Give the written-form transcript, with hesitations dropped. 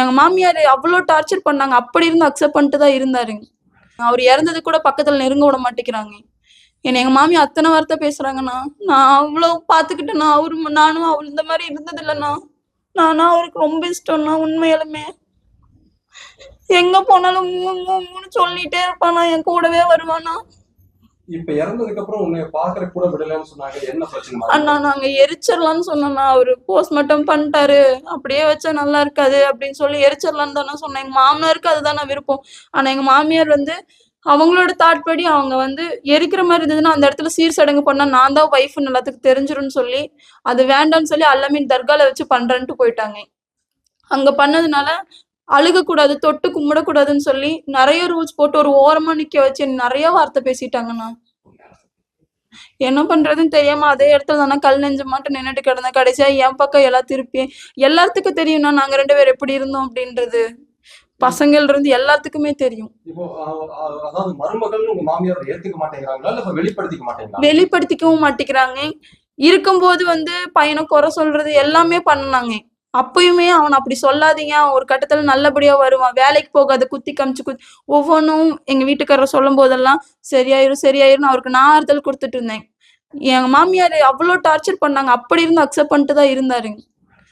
எங்க மாமியார் அவ்வளோ டார்ச்சர் பண்ணாங்க. அப்படி இருந்து அக்செப்ட் பண்ணிட்டு தான் இருந்தாருங்க. அவரு இறந்தது கூட பக்கத்துல நெருங்க விட மாட்டேங்கிறாங்க. எங்க மாமியார் அத்தனை வார்த்தை பேசுறாங்கண்ணா. நான் அவ்வளோ பாத்துக்கிட்டேண்ணா. நானும் அவள் இந்த மாதிரி இருந்தது இல்லைண்ணா. நானா அவருக்கு ரொம்ப இஷ்டம்ண்ணா. உண்மையாலுமே எங்க போனாலும் சொல்லிட்டே இருப்பானா, என் கூடவே வருவானா. இப்ப இறந்ததுக்கு அப்புறம் உன்னை பாக்குற கூட விடலன்னு சொன்னாங்க. என்ன பிரச்சனை? அண்ணா நாங்க எரிச்சிடலாம்னு சொன்னோம்னா, அவரு போஸ்ட்மார்ட்டம் பண்ணிட்டாரு. அப்படியே வச்சா நல்லா இருக்காது அப்படின்னு சொல்லி எரிச்சிடலான்னு தானே சொன்னேன். எங்க மாமனாருக்கு அதுதானே விருப்பம். ஆனா எங்க மாமியார் அவங்களோட தாட் படி அவங்க எரிக்கிற மாதிரி இருந்ததுன்னா அந்த இடத்துல சீர் சடங்கு பண்ணா நான் தான் ஒய்ஃப்னு எல்லாத்துக்கும் தெரிஞ்சிரும்னு சொல்லி அது வேண்டாம்னு சொல்லி அல்லமீன் தர்கால வச்சு பண்றேன்ட்டு போயிட்டாங்க. அங்க பண்ணதுனால அழுகக்கூடாது, தொட்டு கும்பிடக்கூடாதுன்னு சொல்லி நிறைய ரூல்ஸ் போட்டு ஒரு ஓரமா நிக்க வச்சு நிறைய வார்த்தை பேசிட்டாங்கண்ணா. என்ன பண்றதுன்னு தெரியாம அதே இடத்துல தானே கல் நெஞ்ச மாட்டு நின்னுட்டு கிடந்தேன். கடைசியா என் பக்கம் எல்லாம் திருப்பி எல்லாத்துக்கும் தெரியும்னா நாங்க 2 பேரும் எப்படி இருந்தோம் அப்படின்றது. பசங்கள்ல இருந்து எல்லாத்துக்குமே தெரியும். இப்போ அதாவது மருமகள் உங்க மாமியார் ஏத்துக்க மாட்டேங்கிறாங்களா இல்ல வெளிப்படுத்திக்க மாட்டேங்கிறாங்க? வெளிப்படுத்திக்கவும் மாட்டேங்கிறாங்க. இருக்கும்போது பையனை குறை சொல்றது எல்லாமே பண்ணாங்க. அப்பயுமே அவன் அப்படி சொல்லாதீங்க, ஒரு கட்டத்துல நல்லபடியா வருவான், வேலைக்கு போகாத, குத்தி காமிச்சு ஒவ்வொன்றும் எங்க வீட்டுக்காரர் சொல்லும் போதெல்லாம் சரியாயிரும் சரியாயிரும் அவருக்கு நான் ஆறுதல் கொடுத்துட்டு இருந்தேன். எங்க மாமியார் அவ்வளோ டார்ச்சர் பண்ணாங்க. அப்படி இருந்து அக்செப்ட் பண்ணிட்டு தான் இருந்தாருங்க.